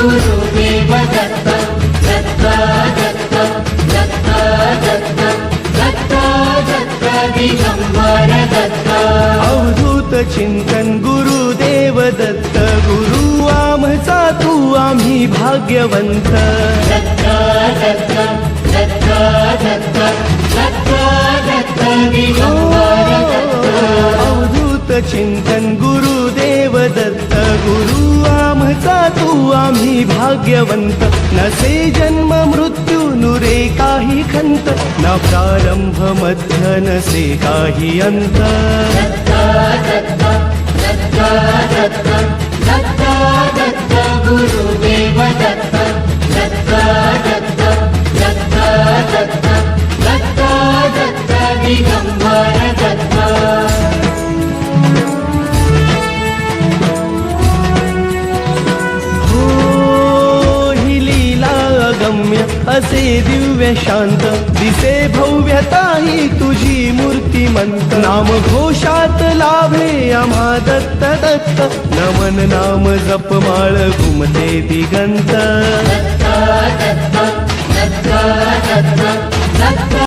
गुरुदेव दत्त दत्त दत्त दत्त दत्त दत्त दत्त दिगंबर दत्त अवधूत चिंतन गुरुदेव दत्त गुरु आमचा तू आम्ही भाग्यवंत दत्त दत्त दत्त दत्त दत्त दत्त दिगंबर दत्त अवधूत चिंतन गुरुदेव दत्त गुरु आमचा तू आम्ही भाग्यवंत नसे जन्म मृत्यू नुरे काही खंत ना प्रारंभ मध्य नसे काही अंत दत्त दत्त दत्त दत्त दत्त दत्त गुरुदेव दत्त दत्त दत्त दत्त दत्त दत्त दत्त दिगंबर दत्त अगम्य असे दिव्य शांत दिसे भव्यता ही तुझी मूर्तिमंत नाम घोषात लाभे आम्हा दत्त दत्त नमन नाम जपमाळ घुमते दिगंत दत्त दत्त दत्त दत्त दत्त